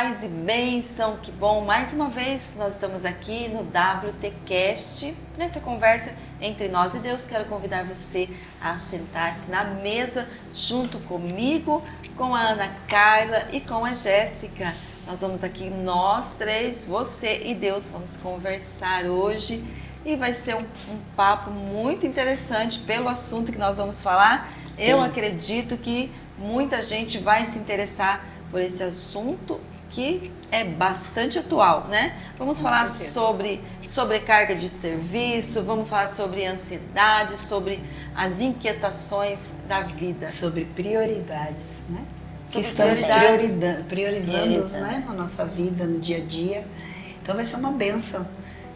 paz e bênção, que bom! Mais uma vez nós estamos aqui no WTcast, nessa conversa entre nós e Deus. Quero convidar você a sentar-se na mesa junto comigo, com a Ana Carla e com a Jéssica. Nós vamos aqui, nós três, você e Deus, vamos conversar hoje e vai ser um papo muito interessante pelo assunto que nós vamos falar. Sim. Eu acredito que muita gente vai se interessar por esse assunto que é bastante atual, né? Vamos falar sobre sobrecarga de serviço, vamos falar sobre ansiedade, sobre as inquietações da vida. Sobre prioridades, né? Sobre que estamos priorizando, né? A nossa vida no dia a dia. Então vai ser uma bênção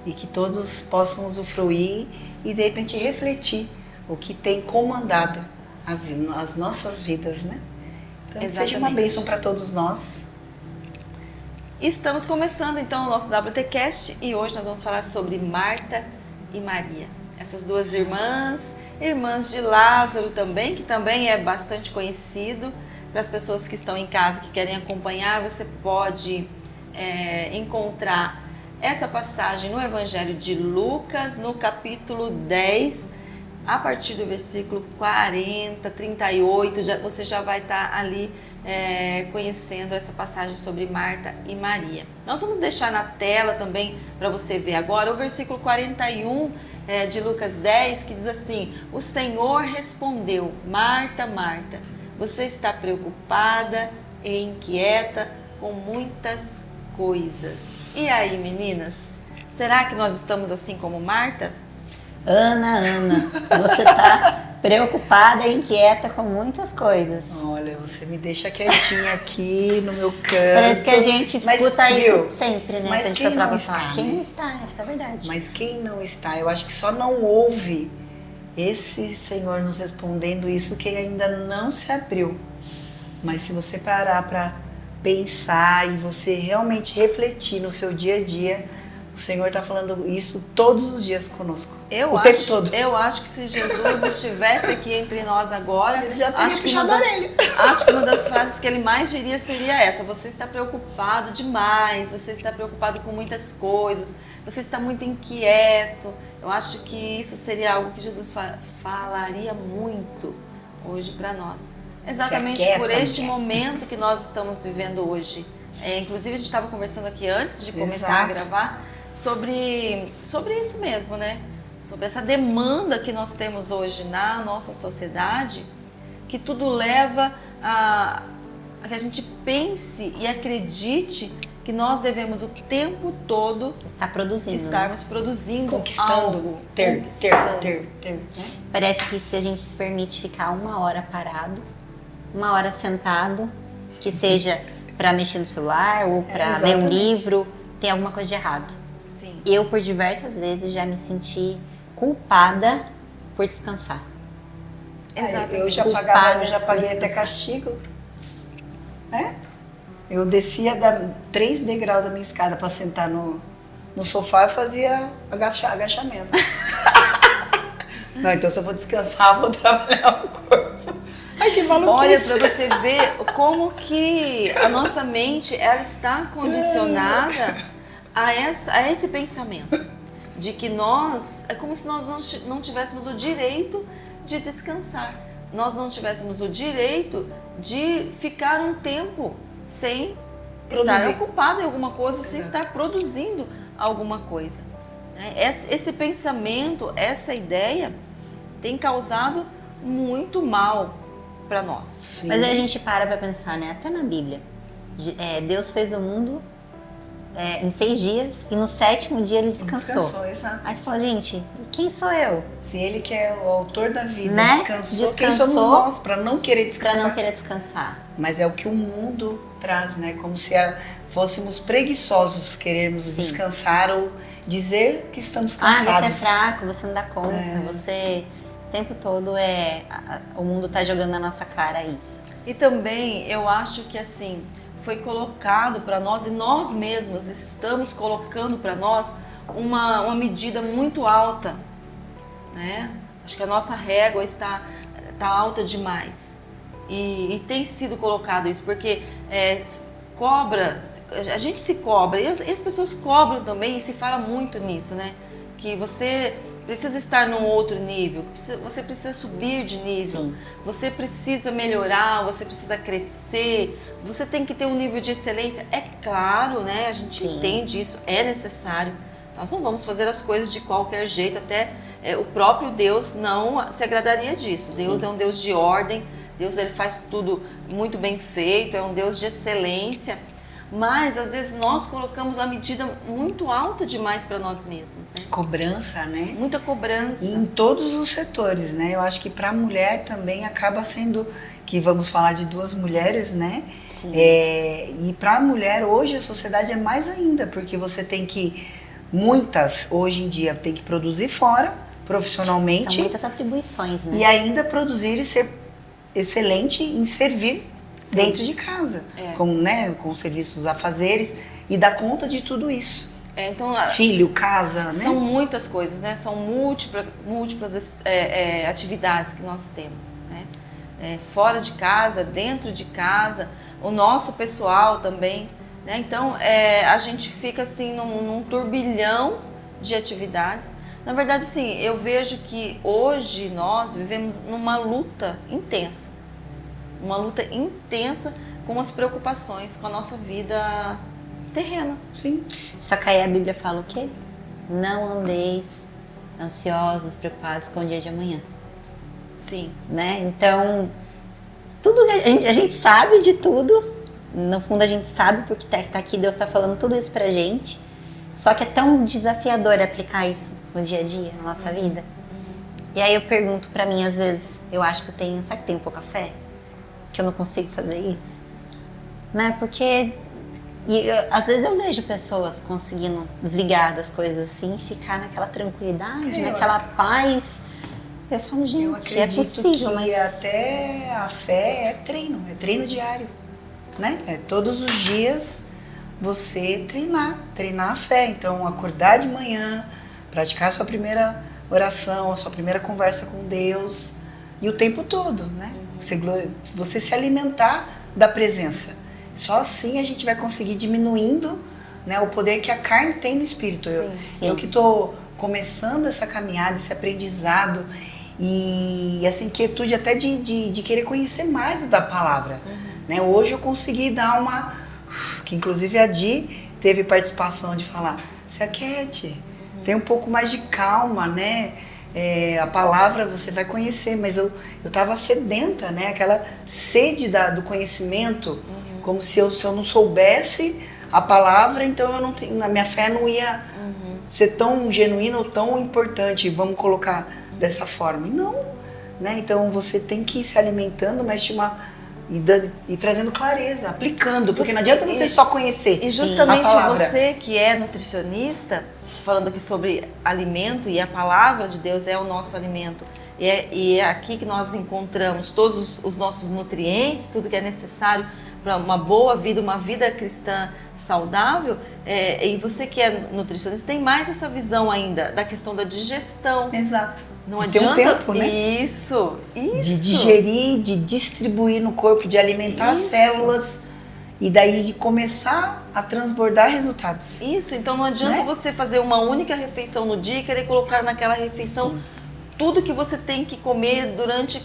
e que todos possam usufruir e de repente refletir o que tem comandado as nossas vidas, né? Então, seja uma bênção para todos nós. Estamos começando então o nosso WTcast e hoje nós vamos falar sobre Marta e Maria. Essas duas irmãs de Lázaro também, que também é bastante conhecido. Para as pessoas que estão em casa, que querem acompanhar, você pode encontrar essa passagem no Evangelho de Lucas, no capítulo 10, a partir do versículo 40, 38, você já vai estar ali conhecendo essa passagem sobre Marta e Maria. Nós vamos deixar na tela também para você ver agora o versículo 41 de Lucas 10, que diz assim: o Senhor respondeu, Marta, Marta, você está preocupada e inquieta com muitas coisas. E aí, meninas, será que nós estamos assim como Marta? Ana, você está preocupada e inquieta com muitas coisas. Olha, você me deixa quietinha aqui no meu canto. Parece que a gente escuta isso sempre, né? Mas quem não está, quem não está, isso é verdade. Mas quem não está, eu acho que só não ouve esse Senhor nos respondendo isso quem ainda não se abriu. Mas se você parar para pensar e você realmente refletir no seu dia a dia, o Senhor está falando isso todos os dias conosco. O tempo todo. Eu acho que se Jesus estivesse aqui entre nós agora, ele já acho que uma das frases que ele mais diria seria essa: você está preocupado demais, você está preocupado com muitas coisas, você está muito inquieto. Eu acho que isso seria algo que Jesus falaria muito hoje para nós. Exatamente por este momento que nós estamos vivendo hoje. Inclusive a gente estava conversando aqui antes de começar a gravar sobre isso mesmo, né? Sobre essa demanda que nós temos hoje na nossa sociedade, que tudo leva a que a gente pense e acredite que nós devemos o tempo todo estarmos produzindo conquistando, algo, ter. Né? Parece que se a gente se permite ficar 1 hora parado, 1 hora sentado, que seja para mexer no celular ou para ler um livro, tem alguma coisa de errado. Sim. Eu, por diversas vezes, já me senti culpada por descansar. Exatamente. Eu já paguei até castigo, né? Eu descia 3 degraus da minha escada para sentar no sofá e fazia agachamento. Não, então se eu vou descansar, eu vou trabalhar o corpo. Ai, que maluquice. Olha, para você ver como que a nossa mente ela está condicionada a esse pensamento de que nós, é como se nós não tivéssemos o direito de descansar. Nós não tivéssemos o direito de ficar um tempo sem estar ocupado em alguma coisa, sem estar produzindo alguma coisa. Esse pensamento, essa ideia tem causado muito mal para nós. Sim. Mas aí a gente para pensar, né? Até na Bíblia. Deus fez o mundo em 6 dias e no 7º dia ele descansou. Exato. Aí você fala, gente, quem sou eu? Se ele que é o autor da vida, né? descansou, quem somos nós para não querer descansar? Para não querer descansar. Mas é o que o mundo traz, né? Como se fôssemos preguiçosos, querermos descansar ou dizer que estamos cansados. Você é fraco, você não dá conta, você... O tempo todo o mundo tá jogando na nossa cara isso. E também eu acho que assim, foi colocado para nós e nós mesmos estamos colocando para nós uma medida muito alta, né? Acho que a nossa régua está alta demais e tem sido colocado isso, porque cobra, a gente se cobra, e as pessoas cobram também, e se fala muito nisso, né? Que você precisa estar num outro nível, você precisa subir de nível, sim, você precisa melhorar, você precisa crescer, você tem que ter um nível de excelência. É claro, né? A gente, sim, entende isso, é necessário. Nós não vamos fazer as coisas de qualquer jeito, até o próprio Deus não se agradaria disso. Deus, sim, é um Deus de ordem, Deus, ele faz tudo muito bem feito, é um Deus de excelência, mas às vezes nós colocamos a medida muito alta demais para nós mesmos, né? Cobrança, né? Muita cobrança. E em todos os setores, né? Eu acho que para a mulher também acaba sendo, que vamos falar de duas mulheres, né? Sim. E para a mulher hoje a sociedade é mais ainda, porque você tem que, muitas hoje em dia tem que produzir fora, profissionalmente. São muitas atribuições, né? E ainda produzir e ser excelente em servir, sim, dentro de casa, com serviços afazeres e dar conta de tudo isso. Então, filho, casa, são, né? muitas coisas, né? São múltiplas atividades que nós temos, né? Fora de casa, dentro de casa, o nosso pessoal também, né? Então, a gente fica assim num turbilhão de atividades. Na verdade, sim, eu vejo que hoje nós vivemos numa luta intensa. Uma luta intensa com as preocupações, com a nossa vida terrena. Sim. Só que aí a Bíblia fala o quê? Não andeis ansiosos, preocupados com o dia de amanhã. Sim. Né? Então, tudo a gente sabe de tudo. No fundo a gente sabe porque tá aqui, Deus está falando tudo isso pra gente. Só que é tão desafiador aplicar isso no dia a dia, na nossa vida. E aí eu pergunto pra mim, às vezes, eu acho que eu tenho, será que tenho pouca fé? Que eu não consigo fazer isso? Né? Porque às vezes eu vejo pessoas conseguindo desligar das coisas assim, ficar naquela tranquilidade, naquela paz. Eu falo, gente, é possível, que mas até a fé é treino diário, né? É todos os dias você treinar a fé. Então, acordar de manhã, praticar a sua primeira oração, a sua primeira conversa com Deus, e o tempo todo, né? Você se alimentar da presença. Só assim a gente vai conseguir diminuindo, né, o poder que a carne tem no espírito. Sim. Eu que estou começando essa caminhada, esse aprendizado e essa inquietude até de querer conhecer mais da palavra. Né? Hoje eu consegui dar que inclusive a Di teve participação de falar, se aquiete, tem um pouco mais de calma, né? A palavra você vai conhecer, mas eu estava sedenta, né? Aquela sede do conhecimento, como se eu não soubesse a palavra, então a minha fé não ia ser tão genuína ou tão importante, vamos colocar dessa forma. E não, né? Então você tem que ir se alimentando, mas e trazendo clareza, aplicando, porque não adianta você só conhecer. E justamente você que é nutricionista, falando aqui sobre alimento, e a palavra de Deus é o nosso alimento, e é aqui que nós encontramos todos os nossos nutrientes, tudo que é necessário para uma boa vida, uma vida cristã saudável, e você que é nutricionista tem mais essa visão ainda da questão da digestão. Exato. Não adianta um tempo, né? Isso. De digerir, de distribuir no corpo, de alimentar as células e daí começar a transbordar resultados. Isso, então não adianta você fazer uma única refeição no dia e querer colocar naquela refeição tudo que você tem que comer durante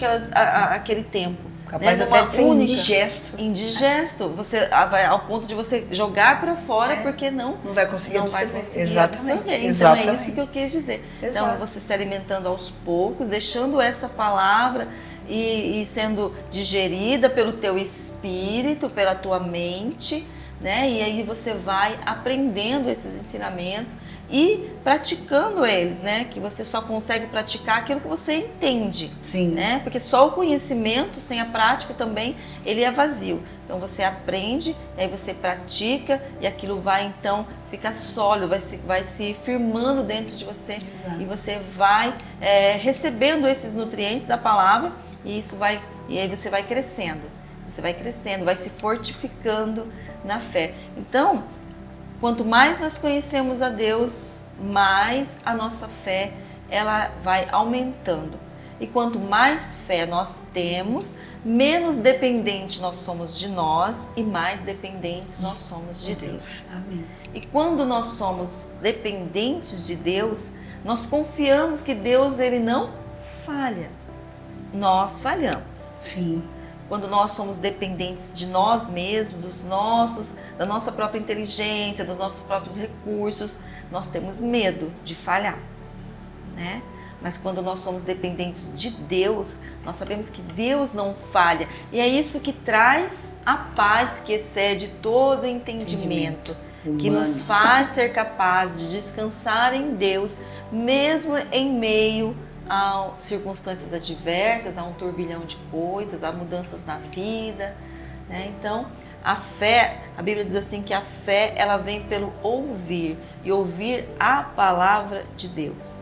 aquele tempo. Capaz até de ser indigesto. Indigesto. Você vai ao ponto de você jogar para fora porque não vai conseguir absorver. Então é isso que eu quis dizer. Exato. Então você se alimentando aos poucos, deixando essa palavra e sendo digerida pelo teu espírito, pela tua mente, né? E aí você vai aprendendo esses ensinamentos e praticando eles, né? Que você só consegue praticar aquilo que você entende. Sim. Né? Porque só o conhecimento sem a prática também, ele é vazio. Então você aprende, aí você pratica e aquilo vai então ficar sólido, vai se firmando dentro de você. Exato. E você vai recebendo esses nutrientes da palavra e aí você vai crescendo. Você vai crescendo, vai se fortificando na fé. Então, quanto mais nós conhecemos a Deus, mais a nossa fé ela vai aumentando. E quanto mais fé nós temos, menos dependentes nós somos de nós e mais dependentes nós somos de Deus. Amém. E quando nós somos dependentes de Deus, nós confiamos que Deus ele não falha. Nós falhamos. Sim. Quando nós somos dependentes de nós mesmos, da nossa própria inteligência, dos nossos próprios recursos, nós temos medo de falhar, né? Mas quando nós somos dependentes de Deus, nós sabemos que Deus não falha. E é isso que traz a paz que excede todo entendimento, que nos faz ser capazes de descansar em Deus, mesmo em meio a circunstâncias adversas, a um turbilhão de coisas, a mudanças na vida, né? Então, a fé, a Bíblia diz assim que a fé ela vem pelo ouvir e ouvir a palavra de Deus.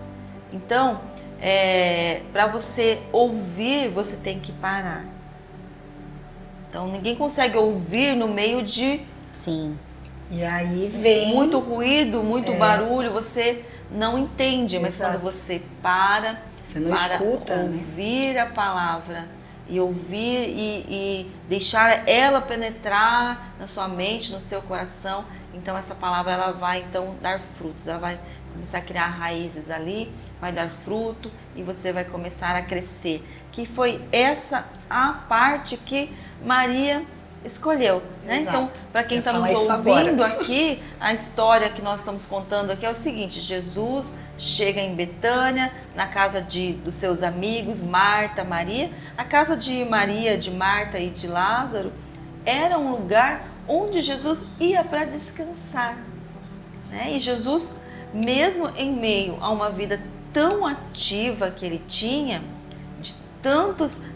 Então, para você ouvir, você tem que parar. Então, ninguém consegue ouvir no meio de Sim. E aí vem muito ruído, muito barulho, você não entende, mas Exato. quando você para escuta, ouvir, né? A palavra e ouvir e deixar ela penetrar na sua mente, no seu coração, então essa palavra ela vai então dar frutos, ela vai começar a criar raízes ali, vai dar fruto e você vai começar a crescer. Que foi essa a parte que Maria escolheu, né? Exato. Então, para quem está nos ouvindo aqui, a história que nós estamos contando aqui é o seguinte: Jesus chega em Betânia, na casa dos seus amigos, Marta, Maria. A casa de Maria, de Marta e de Lázaro era um lugar onde Jesus ia para descansar, né? E Jesus, mesmo em meio a uma vida tão ativa que ele tinha,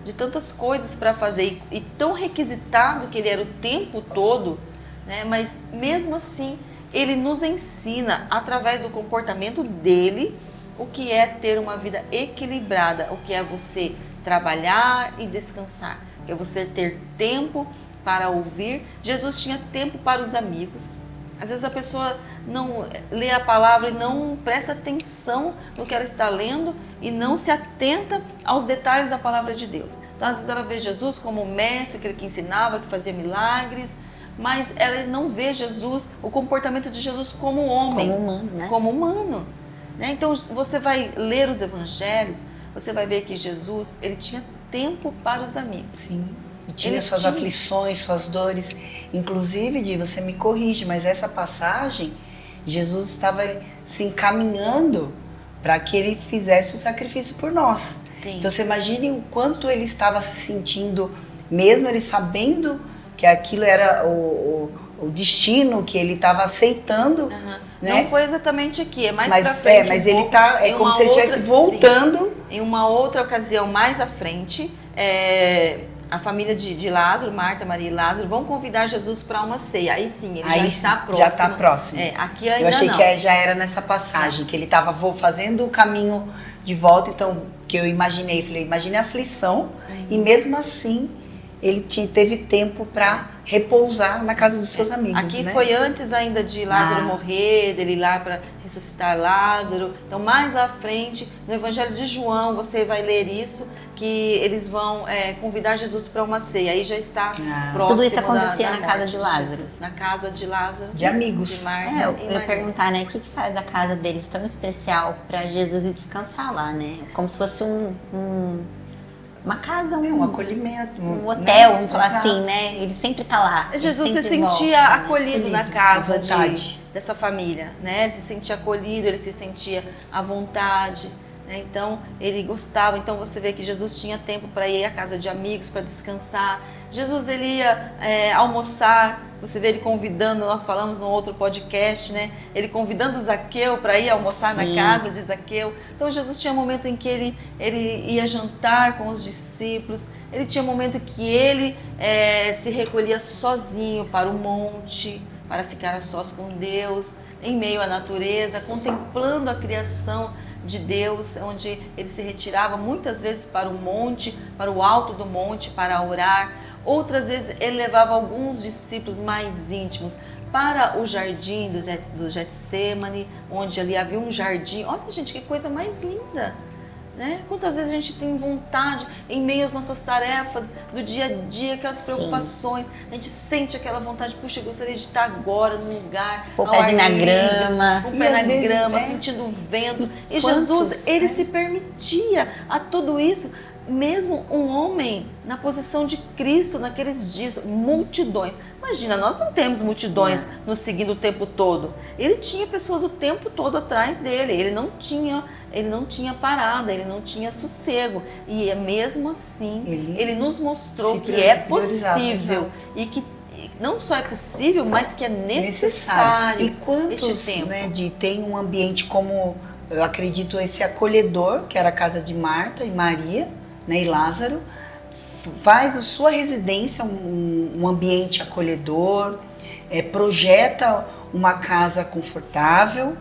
de tantas coisas para fazer e tão requisitado que ele era o tempo todo, né? Mas mesmo assim ele nos ensina através do comportamento dele o que é ter uma vida equilibrada, o que é você trabalhar e descansar, o que é você ter tempo para ouvir. Jesus tinha tempo para os amigos. Às vezes a pessoa não lê a palavra e não presta atenção no que ela está lendo e não se atenta aos detalhes da palavra de Deus. Então, às vezes ela vê Jesus como mestre, aquele que ensinava, que fazia milagres, mas ela não vê Jesus, o comportamento de Jesus como homem. Como humano, né? Como humano, né? Então, você vai ler os evangelhos, você vai ver que Jesus, ele tinha tempo para os amigos. Sim. E tinha suas aflições, suas dores. Inclusive, você me corrige, mas essa passagem, Jesus estava se encaminhando para que ele fizesse o sacrifício por nós. Sim. Então você imagine o quanto ele estava se sentindo, mesmo ele sabendo que aquilo era o destino que ele estava aceitando. Uhum. Né? Não foi exatamente aqui, é mais para frente. Mas ele tá, é como se ele estivesse voltando. Sim. Em uma outra ocasião mais à frente, a família de Lázaro, Marta, Maria e Lázaro, vão convidar Jesus para uma ceia. Aí sim, ele já está próximo. Já está próximo. Aqui ainda eu achei não. que já era nessa passagem, que ele estava fazendo o caminho de volta, então, que eu imaginei, falei, imagine a aflição, e mesmo assim, ele teve tempo para repousar na casa dos seus amigos. Aqui, né? foi antes ainda de Lázaro morrer, dele ir lá para ressuscitar Lázaro. Então, mais lá à frente, no Evangelho de João, você vai ler isso, que eles vão convidar Jesus para uma ceia. Aí já está próximo. Tudo isso acontecia da na casa de Lázaro. Jesus, na casa de Lázaro. De amigos. De Marta eu e ia Maria. perguntar, né? O que faz da casa deles tão especial para Jesus ir descansar lá, né? Como se fosse uma casa, um acolhimento. Um hotel, né? vamos falar assim, né? Ele sempre tá lá. Jesus se sempre sentia volta, acolhido né? na casa à vontade. dessa família, né? Ele se sentia acolhido, ele se sentia à vontade, né? Então ele gostava. Então você vê que Jesus tinha tempo para ir à casa de amigos, para descansar. Jesus ele ia almoçar. Você vê ele convidando, nós falamos no outro podcast, né? Ele convidando Zaqueu para ir almoçar na casa de Zaqueu. Então Jesus tinha um momento em que ele ia jantar com os discípulos. Ele tinha um momento que ele se recolhia sozinho para o monte, para ficar a sós com Deus, em meio à natureza, contemplando a criação de Deus, onde ele se retirava muitas vezes para o monte, para o alto do monte, para orar. Outras vezes ele levava alguns discípulos mais íntimos para o jardim do Getsemane, onde ali havia um jardim. Olha, gente, que coisa mais linda, né? Quantas vezes a gente tem vontade, em meio às nossas tarefas do dia a dia, aquelas preocupações, a gente sente aquela vontade, puxa, eu gostaria de estar agora num lugar, o pezinho na grama, com o pé na grama, sentindo o vento. E Jesus, ele se permitia a tudo isso. Mesmo um homem na posição de Cristo naqueles dias, multidões. Imagina, nós não temos multidões nos seguindo o tempo todo. Ele tinha pessoas o tempo todo atrás dele. Ele não tinha parada, ele não tinha sossego. E mesmo assim, ele nos mostrou que é possível e que não só é possível, mas que é necessário. E quantos, este tempo, né, de ter um ambiente como, eu acredito, esse acolhedor, que era a casa de Marta e Maria, né, e Lázaro, faz a sua residência um ambiente acolhedor, projeta uma casa confortável,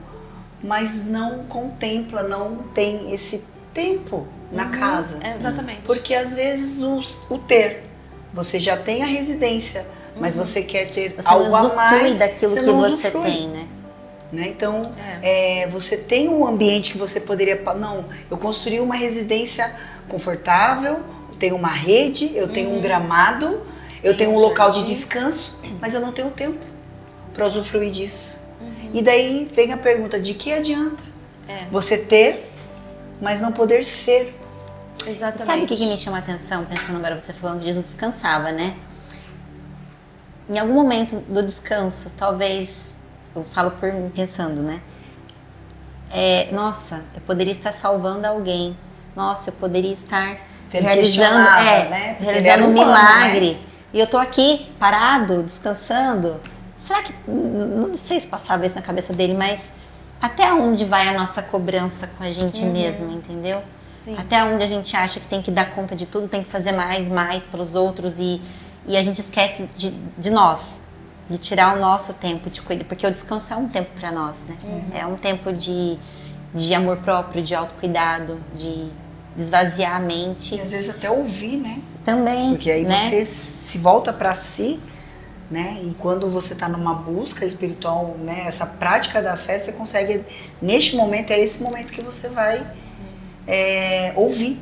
mas não contempla, não tem esse tempo na casa. Exatamente. Porque às vezes você já tem a residência, mas você quer ter algo a mais daquilo que você tem, né? Então, você tem um ambiente que você poderia... Não, eu construí uma residência confortável, eu tenho uma rede, eu tenho um gramado, eu tenho um local de descanso, mas eu não tenho tempo para usufruir disso. E daí vem a pergunta, de que adianta você ter, mas não poder ser? Exatamente. Sabe o que me chama a atenção, pensando agora, você falando que Jesus descansava, né? Em algum momento do descanso, talvez, eu falo por mim pensando, né? Nossa, eu poderia estar salvando alguém. Nossa, eu poderia estar realizando um milagre. Né? E eu tô aqui, parado, descansando. Será que... Não sei se passava isso na cabeça dele, mas até onde vai a nossa cobrança com a gente mesmo, entendeu? Sim. Até onde a gente acha que tem que dar conta de tudo, tem que fazer mais para os outros e a gente esquece de nós, de tirar o nosso tempo de cuidar, porque o descanso é um tempo para nós, né? É um tempo de amor próprio, de autocuidado, de esvaziar a mente. E às vezes até ouvir, né? Também, porque aí né? Você se volta para si, né? E quando você está numa busca espiritual, né? Essa prática da fé, você consegue, neste momento, é esse momento que você vai ouvir.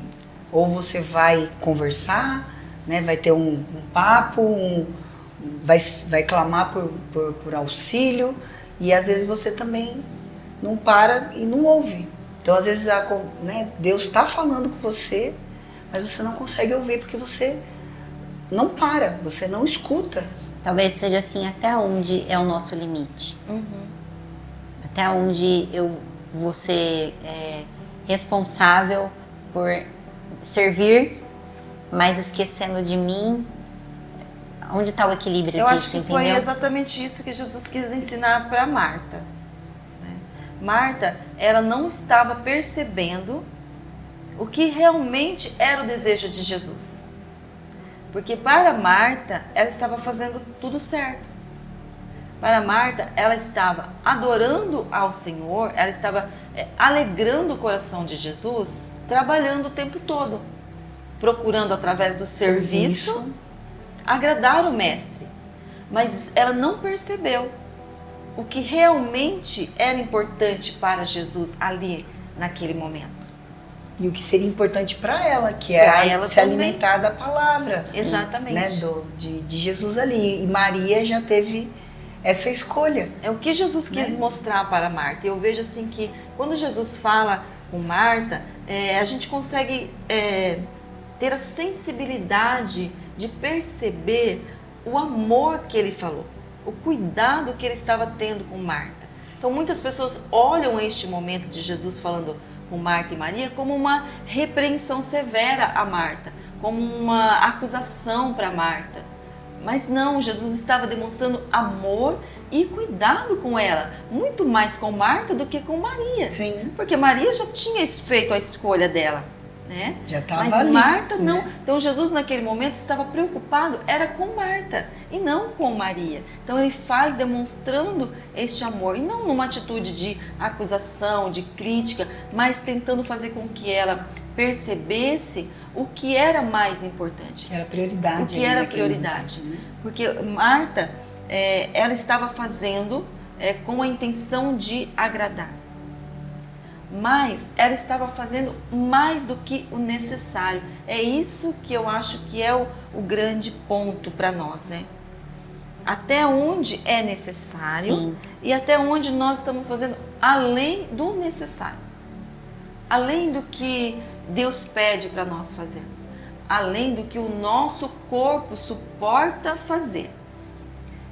Ou você vai conversar, né? Vai ter um papo, vai clamar por auxílio, e às vezes você também não para e não ouve. Então às vezes Deus está falando com você, mas você não consegue ouvir porque você não para, você não escuta. Talvez seja assim, até onde é o nosso limite. Até onde eu vou ser responsável por servir, mas esquecendo de mim. Onde está o equilíbrio disso, Eu acho que entendeu? foi exatamente isso que Jesus quis ensinar para Marta. Né? Marta, ela não estava percebendo o que realmente era o desejo de Jesus. Porque para Marta, ela estava fazendo tudo certo. Para Marta, ela estava adorando ao Senhor, ela estava alegrando o coração de Jesus, trabalhando o tempo todo, procurando através do serviço agradar o mestre, mas ela não percebeu o que realmente era importante para Jesus ali naquele momento. E o que seria importante para ela, que era se alimentar da palavra. Exatamente. Né, de Jesus ali. E Maria já teve essa escolha. É o que Jesus quis mostrar para Marta. Eu vejo assim que quando Jesus fala com Marta, a gente consegue ter a sensibilidade de perceber o amor que ele falou, o cuidado que ele estava tendo com Marta. Então muitas pessoas olham este momento de Jesus falando com Marta e Maria como uma repreensão severa a Marta, como uma acusação para Marta. Mas não, Jesus estava demonstrando amor e cuidado com ela, muito mais com Marta do que com Maria. Sim. Porque Maria já tinha feito a escolha dela. Né? Já estava Mas ali, Marta não. né? Então Jesus naquele momento estava preocupado, era com Marta e não com Maria. Então ele faz demonstrando este amor e não numa atitude de acusação, de crítica, mas tentando fazer com que ela percebesse o que era mais importante. Era prioridade. O que era prioridade. Momento, né? Porque Marta, ela estava fazendo com a intenção de agradar. mas ela estava fazendo mais do que o necessário. É isso que eu acho que é o grande ponto para nós, né? Até onde é necessário. Sim. E até onde nós estamos fazendo além do necessário. Além do que Deus pede para nós fazermos. Além do que o nosso corpo suporta fazer.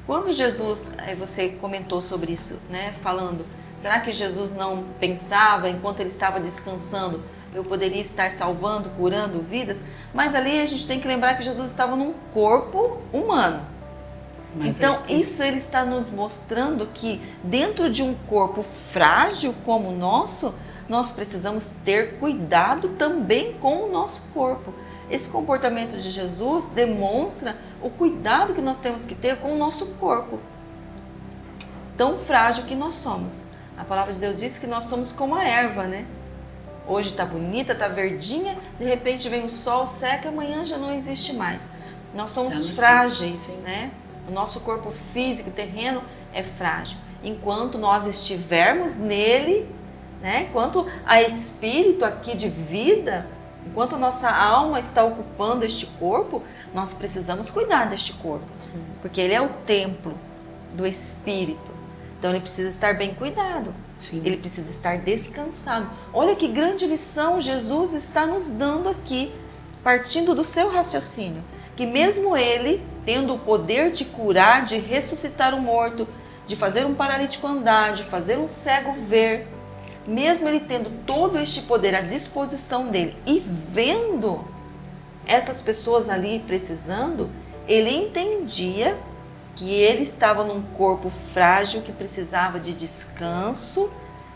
Quando Jesus, você comentou sobre isso, né? Falando, será que Jesus não pensava, enquanto ele estava descansando, eu poderia estar salvando, curando vidas? Mas ali a gente tem que lembrar que Jesus estava num corpo humano. Mas então isso ele está nos mostrando que dentro de um corpo frágil como o nosso, nós precisamos ter cuidado também com o nosso corpo. Esse comportamento de Jesus demonstra o cuidado que nós temos que ter com o nosso corpo, tão frágil que nós somos. A palavra de Deus diz que nós somos como a erva, né? Hoje está bonita, está verdinha, de repente vem o sol, seca, amanhã já não existe mais. Nós somos frágeis, né? O nosso corpo físico, terreno, é frágil. Enquanto nós estivermos nele, né? Enquanto há espírito aqui de vida, enquanto a nossa alma está ocupando este corpo, nós precisamos cuidar deste corpo. Sim. Porque ele é o templo do Espírito. Então ele precisa estar bem cuidado. Sim. Ele precisa estar descansado. Olha que grande lição Jesus está nos dando aqui, partindo do seu raciocínio. Que mesmo ele, tendo o poder de curar, de ressuscitar o morto, de fazer um paralítico andar, de fazer um cego ver, mesmo ele tendo todo este poder à disposição dele e vendo essas pessoas ali precisando, ele entendia que ele estava num corpo frágil, que precisava de descanso,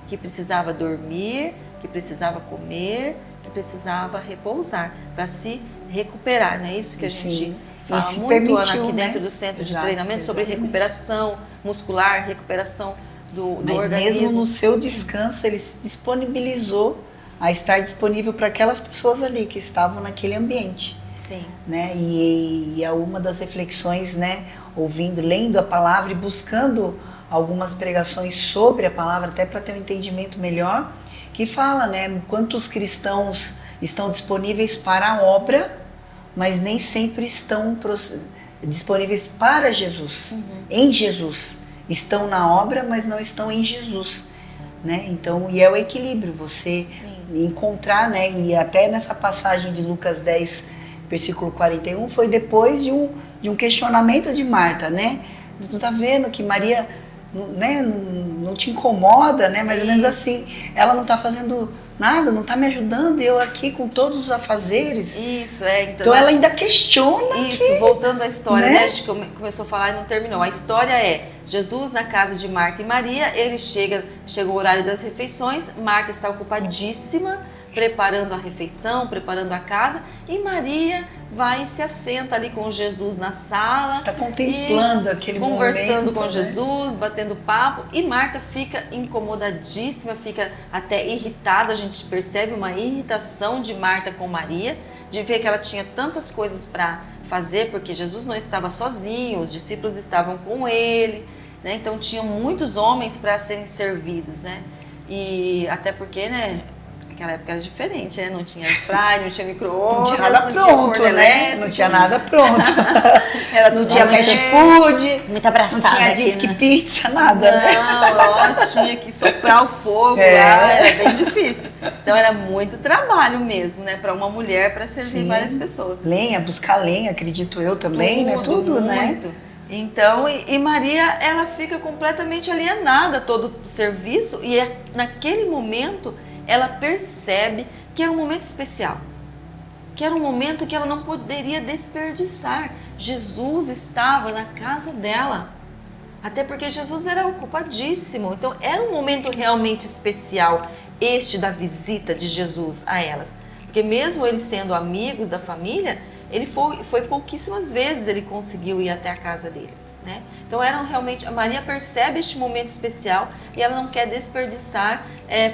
que precisava dormir, que precisava comer, que precisava repousar para se recuperar. Não é isso que a gente fala muito, Ana, aqui dentro do centro de treinamento, sobre recuperação muscular, recuperação do organismo. Mas mesmo no seu descanso, ele se disponibilizou a estar disponível para aquelas pessoas ali que estavam naquele ambiente. Sim. Né? E é uma das reflexões, né? Ouvindo, lendo a palavra e buscando algumas pregações sobre a palavra, até para ter um entendimento melhor, que fala, né? Quantos cristãos estão disponíveis para a obra, mas nem sempre estão disponíveis para Jesus, em Jesus. Estão na obra, mas não estão em Jesus, né? Então, e é o equilíbrio, você encontrar, né? E até nessa passagem de Lucas 10, versículo 41, foi depois de um questionamento de Marta, né? Tu tá vendo que Maria, né, não te incomoda, né? Mais ou menos assim, ela não tá fazendo nada, não tá me ajudando, eu aqui com todos os afazeres. Isso, então ela ainda questiona. Isso, voltando à história, né? A gente começou a falar e não terminou. A história é, Jesus na casa de Marta e Maria, ele chega o horário das refeições, Marta está ocupadíssima, preparando a refeição, preparando a casa, e Maria vai e se assenta ali com Jesus na sala. Está contemplando aquele momento. Conversando com Jesus, batendo papo, e Marta fica incomodadíssima, fica até irritada, a gente percebe uma irritação de Marta com Maria, de ver que ela tinha tantas coisas para fazer, porque Jesus não estava sozinho, os discípulos estavam com ele, né? Então tinham muitos homens para serem servidos, né? E até porque, né? Naquela época era diferente, né? Não tinha airfryer, não tinha micro-ondas, não tinha nada pronto, né? Não tinha nada pronto. Não tinha fast food, muita abraçada, não tinha disque pizza, nada, né? Não, tinha que soprar o fogo lá, era bem difícil. Então era muito trabalho mesmo, né? Para uma mulher, para servir várias pessoas. Lenha, buscar lenha, acredito eu também, né? Tudo, muito. Né? Então, e Maria, ela fica completamente alienada a todo o serviço, e naquele momento ela percebe que era um momento especial, que era um momento que ela não poderia desperdiçar. Jesus estava na casa dela, até porque Jesus era ocupadíssimo, então era um momento realmente especial, este da visita de Jesus a elas, porque mesmo eles sendo amigos da família, ele foi pouquíssimas vezes ele conseguiu ir até a casa deles, né? Então realmente, a Maria percebe este momento especial e ela não quer desperdiçar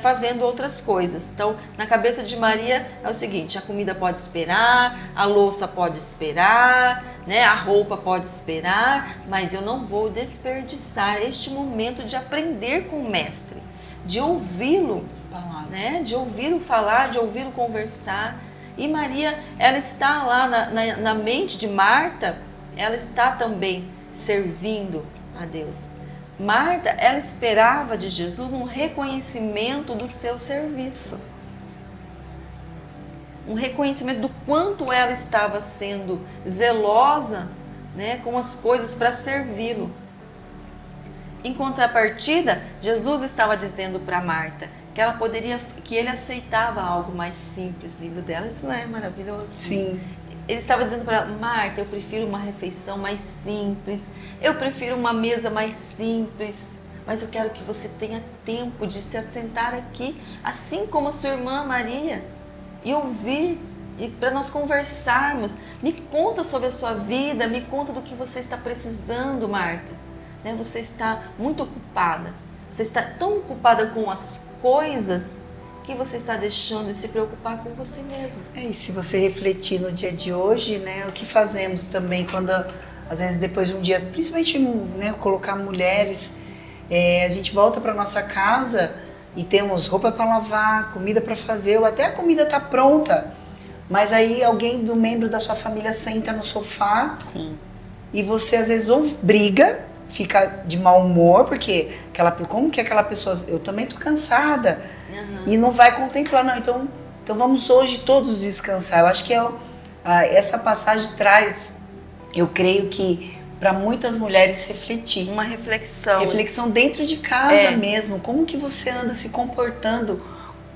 fazendo outras coisas. Então, na cabeça de Maria é o seguinte: a comida pode esperar, a louça pode esperar, né? A roupa pode esperar, mas eu não vou desperdiçar este momento de aprender com o mestre, de ouvi-lo, né? De ouvi-lo falar, de ouvi-lo conversar. E Maria, ela está lá na mente de Marta, ela está também servindo a Deus. Marta, ela esperava de Jesus um reconhecimento do seu serviço. Um reconhecimento do quanto ela estava sendo zelosa, né, com as coisas para servi-lo. Em contrapartida, Jesus estava dizendo para Marta que ele aceitava algo mais simples vindo dela. Isso não é maravilhoso? Sim. Ele estava dizendo para Marta, eu prefiro uma refeição mais simples, eu prefiro uma mesa mais simples, mas eu quero que você tenha tempo de se assentar aqui, assim como a sua irmã Maria, e ouvir, e para nós conversarmos. Me conta sobre a sua vida, me conta do que você está precisando, Marta. Né? Você está muito ocupada, você está tão ocupada com as coisas que você está deixando de se preocupar com você mesma. E se você refletir no dia de hoje, né, o que fazemos também quando, às vezes depois de um dia, principalmente, né, colocar mulheres, a gente volta para nossa casa e temos roupa para lavar, comida para fazer, ou até a comida está pronta, mas aí alguém do membro da sua família senta no sofá. Sim. E você às vezes ou briga, fica de mau humor, porque como que aquela pessoa, eu também tô cansada, e não vai contemplar, não, então vamos hoje todos descansar. Eu acho que essa passagem traz, eu creio que para muitas mulheres refletir. Uma reflexão. Reflexão dentro de casa mesmo, como que você anda se comportando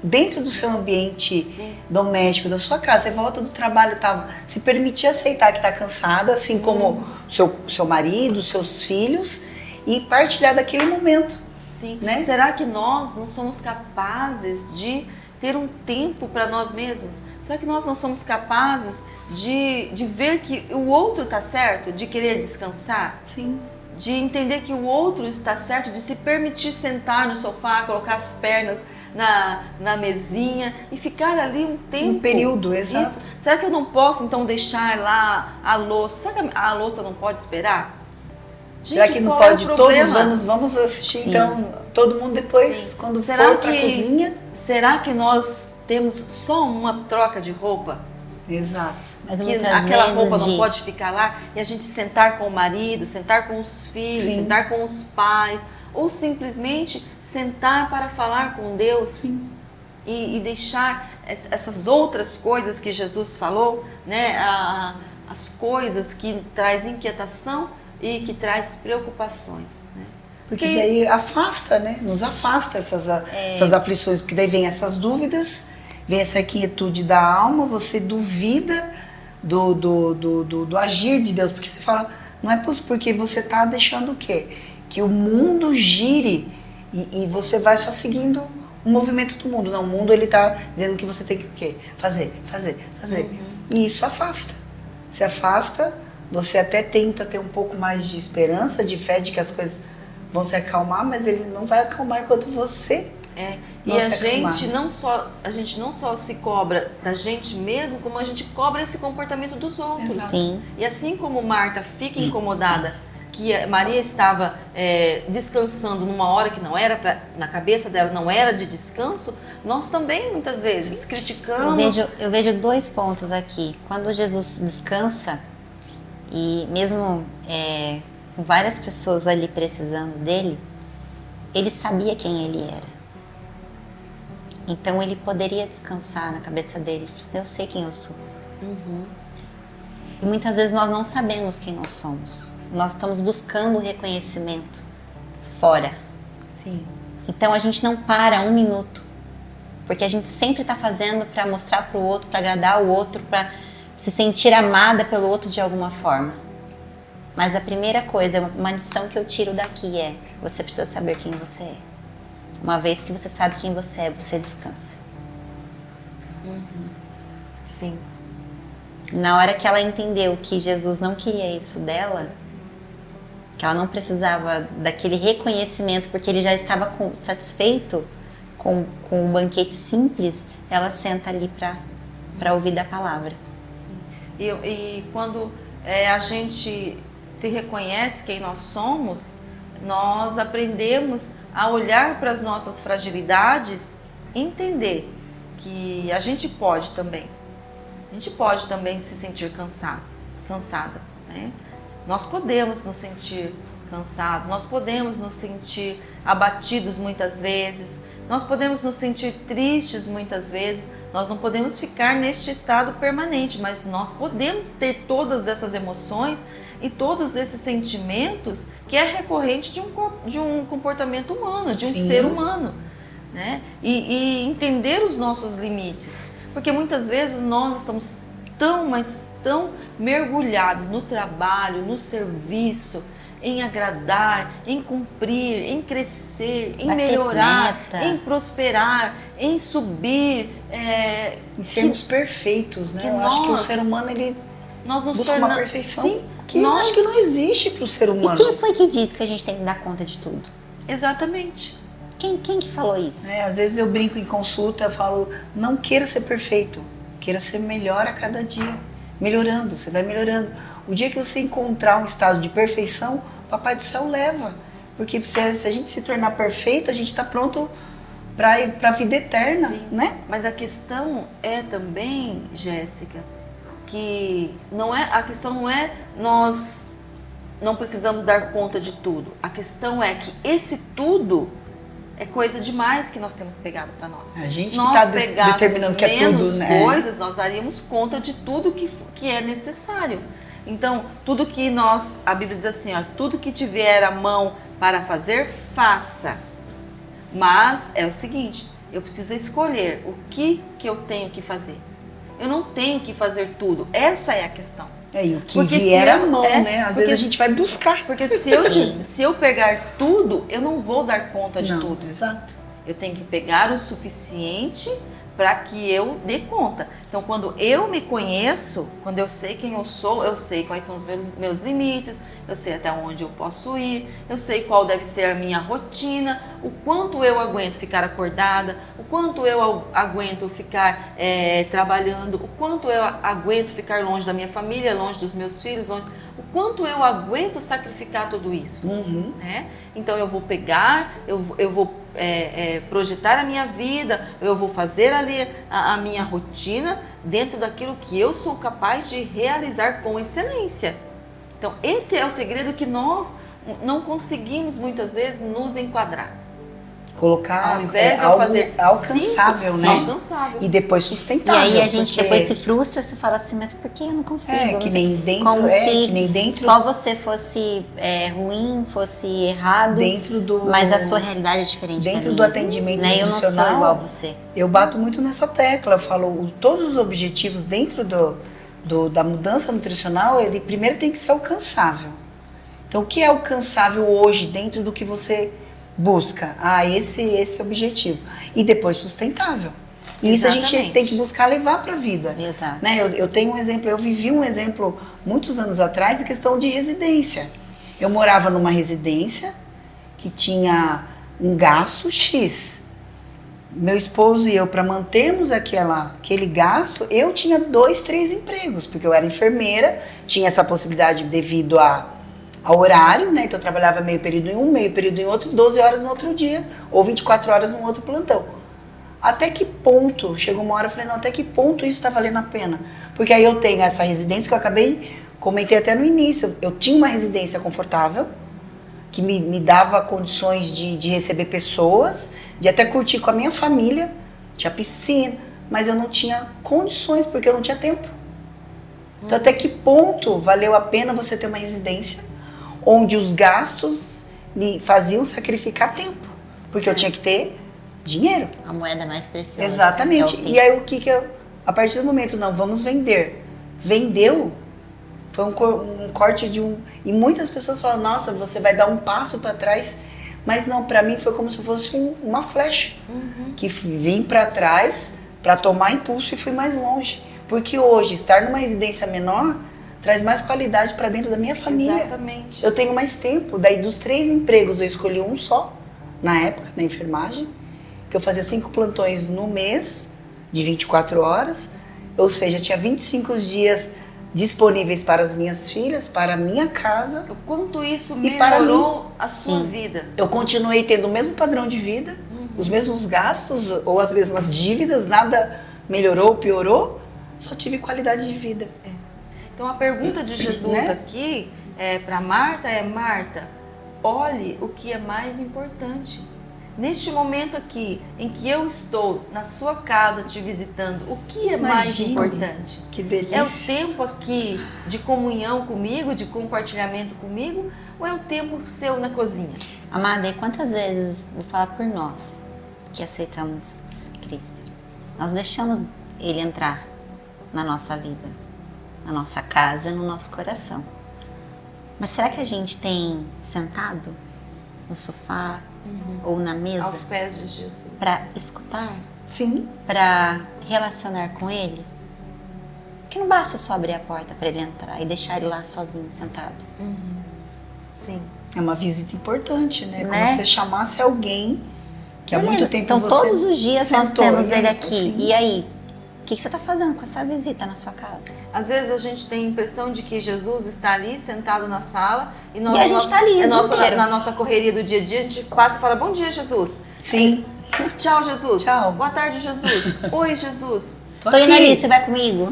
dentro do seu ambiente doméstico, da sua casa. Você volta do trabalho, se permitir aceitar que está cansada, assim como seu marido, seus filhos, e partilhar daquele momento. Sim. Né? Será que nós não somos capazes de ter um tempo para nós mesmos? Será que nós não somos capazes de ver que o outro está certo, de querer descansar? Sim. De entender que o outro está certo, de se permitir sentar no sofá, colocar as pernas na mesinha e ficar ali um tempo. Um período, exato. Isso. Será que eu não posso então deixar lá a louça? Será que a louça não pode esperar? Gente, será que não pode? Todos vamos assistir, então, todo mundo depois, quando for pra cozinha. Será que nós temos só uma troca de roupa? Exato. Mas que aquela roupa não pode ficar lá e a gente sentar com o marido, sentar com os filhos, sentar com os pais, ou simplesmente sentar para falar com Deus e deixar essas outras coisas que Jesus falou, né? As coisas que traz inquietação e que traz preocupações, né? Porque daí afasta, né? Nos afasta essas aflições, porque daí vem essas dúvidas, vem essa quietude da alma, você duvida do agir de Deus, porque você fala, não é possível, porque você está deixando o quê? Que o mundo gire e você vai só seguindo o movimento do mundo. Não, o mundo ele está dizendo que você tem que o quê? Fazer. E isso afasta. Se afasta, você até tenta ter um pouco mais de esperança, de fé, de que as coisas vão se acalmar, mas ele não vai acalmar enquanto você e a gente não só se cobra da gente mesmo, como a gente cobra esse comportamento dos outros. Sim. E assim como Marta fica incomodada que Maria estava descansando numa hora que não era, na cabeça dela não era de descanso, nós também muitas vezes criticamos. Eu vejo 2 pontos aqui. Quando Jesus descansa, e mesmo com várias pessoas ali precisando dele, ele sabia quem ele era. Então ele poderia descansar na cabeça dele. Eu sei quem eu sou. E muitas vezes nós não sabemos quem nós somos. Nós estamos buscando o reconhecimento fora. Sim. Então a gente não para um minuto. Porque a gente sempre está fazendo para mostrar para o outro, para agradar o outro, para se sentir amada pelo outro de alguma forma. Mas a primeira coisa, uma lição que eu tiro daqui você precisa saber quem você é. Uma vez que você sabe quem você é, você descansa. Sim. Na hora que ela entendeu que Jesus não queria isso dela, que ela não precisava daquele reconhecimento, porque ele já estava satisfeito com um banquete simples, ela senta ali para ouvir da palavra. Sim. E quando a gente se reconhece quem nós somos, nós aprendemos a olhar para as nossas fragilidades entender que a gente pode também se sentir cansada, né? Nós podemos nos sentir cansados, nós podemos nos sentir abatidos muitas vezes, nós podemos nos sentir tristes muitas vezes, nós não podemos ficar neste estado permanente, mas nós podemos ter todas essas emoções e todos esses sentimentos que é recorrente de um comportamento humano, de um ser humano, né? E entender os nossos limites, porque muitas vezes nós estamos tão mergulhados no trabalho, no serviço, em agradar, em cumprir, em crescer, em melhorar, em prosperar, em subir. Em sermos perfeitos, né? Eu acho que o ser humano, ele busca uma perfeição. Sim, eu acho que não existe para o ser humano. E quem foi que disse que a gente tem que dar conta de tudo? Exatamente. Quem que falou isso? Às vezes eu brinco em consulta, eu falo, não queira ser perfeito, queira ser melhor a cada dia. Melhorando, você vai melhorando. O dia que você encontrar um estado de perfeição, o Papai do Céu leva. Porque se a gente se tornar perfeito, a gente está pronto para ir para a vida eterna, né? Mas a questão é também, Jéssica, que a questão não é nós não precisamos dar conta de tudo. A questão é que esse tudo é coisa demais que nós temos pegado para nós. A gente se nós tá pegássemos determinando que é menos tudo, né? coisas, nós daríamos conta de tudo que é necessário. Então, tudo que a Bíblia diz assim, ó, tudo que tiver a mão para fazer, faça. Mas é o seguinte, eu preciso escolher o que eu tenho que fazer. Eu não tenho que fazer tudo. Essa é a questão. E o que vier à mão, né? Às vezes a gente vai buscar. Porque se eu pegar tudo, eu não vou dar conta de tudo. Exato. Eu tenho que pegar o suficiente para que eu dê conta. Então, quando eu me conheço, quando eu sei quem eu sou, eu sei quais são os meus limites, eu sei até onde eu posso ir, eu sei qual deve ser a minha rotina, o quanto eu aguento ficar acordada, o quanto eu aguento ficar trabalhando, o quanto eu aguento ficar longe da minha família, longe dos meus filhos, o quanto eu aguento sacrificar tudo isso, né? Então eu vou pegar, eu vou projetar a minha vida, eu vou fazer ali a minha rotina dentro daquilo que eu sou capaz de realizar com excelência. Então esse é o segredo que nós não conseguimos muitas vezes nos enquadrar. Colocar ao invés de eu algo fazer alcançável, né? Alcançável. E depois sustentável. E aí a gente depois se frustra, você fala assim, mas por que eu não consigo? Que nem dentro, como se que nem dentro, só você fosse ruim, fosse errado. Dentro do, mas a sua realidade é diferente. Dentro do atendimento nutricional. Eu não sou igual a você. Eu bato muito nessa tecla. Eu falo, todos os objetivos dentro da mudança nutricional, ele primeiro tem que ser alcançável. Então, o que é alcançável hoje dentro do que você busca? Esse objetivo. E depois sustentável. E isso a gente tem que buscar levar para a vida. Exato. Né? Eu tenho um exemplo, eu vivi um exemplo muitos anos atrás em questão de residência. Eu morava numa residência que tinha um gasto X. Meu esposo e eu, para mantermos aquele gasto, eu tinha 2, 3 empregos, porque eu era enfermeira, tinha essa possibilidade devido ao horário, né? Então eu trabalhava meio período em um, meio período em outro, 12 horas no outro dia, ou 24 horas no outro plantão. Até que ponto, chegou uma hora eu falei, não, até que ponto isso está valendo a pena? Porque aí eu tenho essa residência que eu comentei até no início, eu tinha uma residência confortável, que me dava condições de receber pessoas, de até curtir com a minha família, tinha piscina, mas eu não tinha condições, porque eu não tinha tempo. Então até que ponto valeu a pena você ter uma residência onde os gastos me faziam sacrificar tempo, porque eu tinha que ter dinheiro. A moeda mais preciosa. Exatamente. E aí a partir do momento, não, vamos vender. Vendeu, foi um corte e muitas pessoas falam, nossa, você vai dar um passo para trás, mas não, para mim foi como se fosse uma flecha, que vim para trás para tomar impulso e fui mais longe, porque hoje estar numa residência menor traz mais qualidade para dentro da minha família. Exatamente. Eu tenho mais tempo, daí dos 3 empregos eu escolhi um só, na época, na enfermagem, que eu fazia 5 plantões no mês, de 24 horas, ou seja, tinha 25 dias disponíveis para as minhas filhas, para a minha casa. O quanto isso e melhorou a sua vida. Eu continuei tendo o mesmo padrão de vida, os mesmos gastos ou as mesmas dívidas, nada melhorou, piorou, só tive qualidade de vida. Então a pergunta de Jesus, né, aqui para Marta Marta, olhe o que é mais importante. Neste momento aqui, em que eu estou na sua casa te visitando, o que é mais importante? Que delícia! É o tempo aqui de comunhão comigo, de compartilhamento comigo, ou é o tempo seu na cozinha? Amada, e quantas vezes, vou falar por nós, que aceitamos Cristo, nós deixamos Ele entrar na nossa vida, na nossa casa, no nosso coração. Mas será que a gente tem sentado no sofá ou na mesa aos pés de Jesus para escutar? Sim. Para relacionar com Ele? Porque não basta só abrir a porta para Ele entrar e deixar Ele lá sozinho, sentado. Sim. É uma visita importante, né? Como se você chamasse alguém que há muito tempo então, você todos os dias nós temos Ele aqui. Assim. E aí? O que você está fazendo com essa visita na sua casa? Às vezes a gente tem a impressão de que Jesus está ali, sentado na sala, e a gente está ali na nossa correria do dia a dia, a gente passa e fala, bom dia, Jesus. Sim. Tchau, Jesus. Tchau. Boa tarde, Jesus. Oi, Jesus. Tô indo ali, você vai comigo?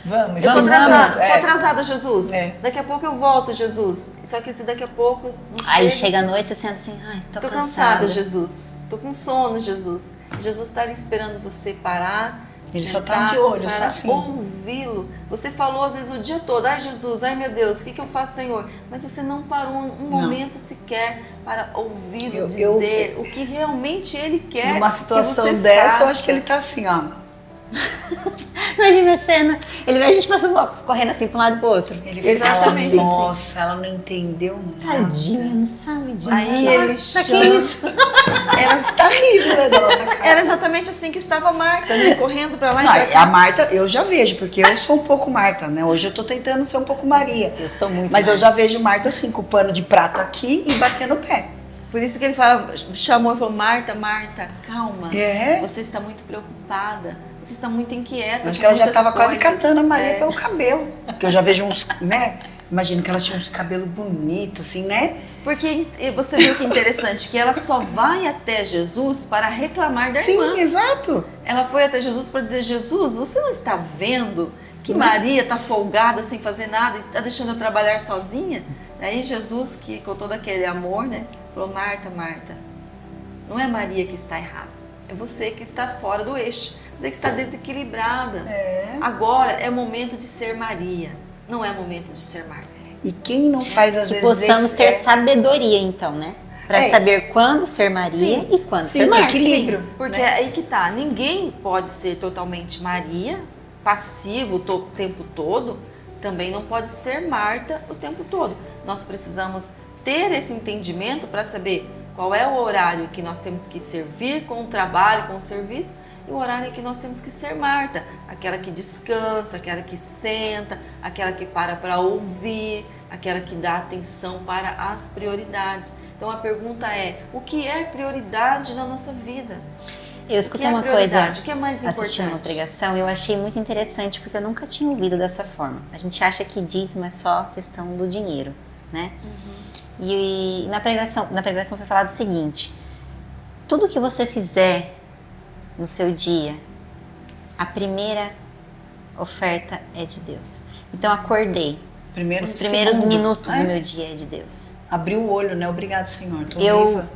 Vamos. Eu tô atrasada, Jesus. Daqui a pouco eu volto, Jesus. Só que se daqui a pouco não aí chega a noite, você senta assim, ai, tô cansada, Jesus. Tô com sono, Jesus. Jesus está ali esperando você parar. Ele só tá de olho, para só assim. ouvi-lo. Você falou às vezes o dia todo, ai Jesus, ai meu Deus, o que eu faço, Senhor? Mas você não parou um momento sequer para ouvi-lo dizer o que realmente Ele quer. Numa situação dessa, eu acho que ele tá assim, ó. Imagina a cena, ele vê a gente passando correndo assim pra um lado e pro outro. Ele fala, nossa, ela não entendeu nada. Tadinha, não sabe de Aí nada. ele chama. Tá rindo, né, da nossa cara. Era exatamente assim que estava a Marta, né? Correndo pra lá e pra cá. A Marta, eu já vejo, porque eu sou um pouco Marta, né? Hoje eu tô tentando ser um pouco Maria. Eu sou muito Mas Marta. eu já vejo Marta assim, com o pano de prato aqui e batendo o pé. Por isso que ele chamou e falou, Marta, calma. Você está muito preocupada. Você está muito inquieta. Acho que ela já estava quase catando a Maria pelo cabelo. Porque eu já vejo uns, né? Imagino que elas tinham uns cabelos bonitos, assim, né? Porque você viu que interessante, que ela só vai até Jesus para reclamar da irmã. Sim, exato. Ela foi até Jesus para dizer, Jesus, você não está vendo que Maria está folgada sem fazer nada e está deixando eu trabalhar sozinha? Aí Jesus, que com todo aquele amor, né? Falou, Marta, não é Maria que está errada. É você que está fora do eixo. Você que está desequilibrada. Agora é momento de ser Maria. Não é momento de ser Marta. E quem não faz às vezes... Possamos ter sabedoria então, né? Para saber quando ser Maria e quando ser Marta. Equilíbrio. Porque é aí que tá. Ninguém pode ser totalmente Maria, passivo o tempo todo. Também não pode ser Marta o tempo todo. Nós precisamos ter esse entendimento para saber qual é o horário que nós temos que servir com o trabalho, com o serviço, e o horário em que nós temos que ser Marta, aquela que descansa, aquela que senta, aquela que para ouvir, aquela que dá atenção para as prioridades. Então a pergunta é, o que é prioridade na nossa vida? Eu escutei uma coisa, o que é mais importante? Assistindo uma pregação, eu achei muito interessante, porque eu nunca tinha ouvido dessa forma. A gente acha que dízimo é só questão do dinheiro, né? E na pregação foi falado o seguinte, tudo que você fizer no seu dia, a primeira oferta é de Deus. Então acordei, os primeiros minutos do meu dia é de Deus. Abriu o olho, né? Obrigado, Senhor. Tô eu viva.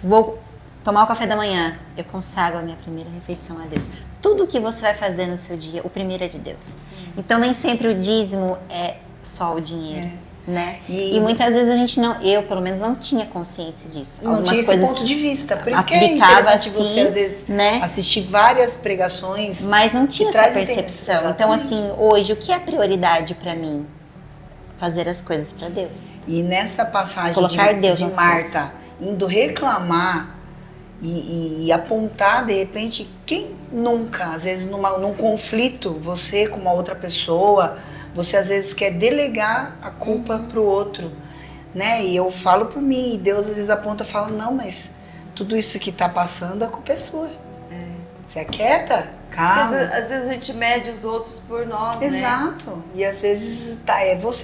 Vou tomar o café da manhã, eu consagro a minha primeira refeição a Deus. Tudo que você vai fazer no seu dia, o primeiro é de Deus. Então nem sempre o dízimo é só o dinheiro. Né? E muitas vezes a gente eu pelo menos não tinha consciência disso. Não tinha esse ponto de vista. Por isso que é assim, interessante você às vezes assistir várias pregações. Mas não tinha essa percepção. Então assim, hoje o que é prioridade para mim? Fazer as coisas para Deus. E nessa passagem de Marta indo reclamar e apontar de repente, quem nunca, às vezes num conflito, você com uma outra pessoa, você às vezes quer delegar a culpa pro outro, né? E eu falo por mim, e Deus às vezes aponta e fala, não, mas tudo isso que tá passando, a culpa é sua. Você aquieta? Calma. Às vezes a gente mede os outros por nós, Exato. né? E às vezes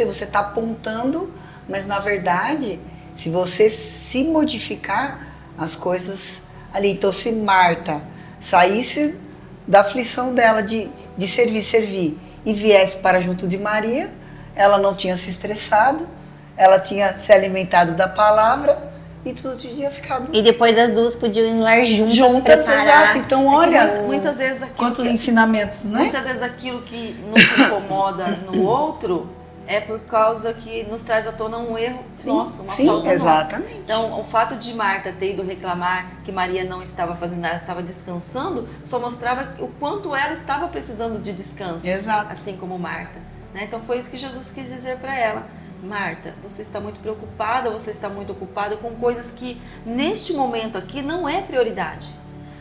você tá apontando, mas na verdade, se você se modificar, as coisas ali. Então, se Marta saísse da aflição dela de servir e viesse para junto de Maria, ela não tinha se estressado, ela tinha se alimentado da palavra e tudo tinha ficado... E depois as duas podiam ir lá juntas preparar. Exato. Então, olha, muitas vezes quantos ensinamentos, né? Muitas vezes aquilo que nos incomoda no outro é por causa que nos traz à tona um erro nosso, uma falta exatamente. nossa. Então, o fato de Marta ter ido reclamar que Maria não estava fazendo nada, estava descansando, só mostrava o quanto ela estava precisando de descanso. Exato. Assim como Marta. Né? Então, foi isso que Jesus quis dizer para ela. Marta, você está muito preocupada, você está muito ocupada com coisas que neste momento aqui não é prioridade.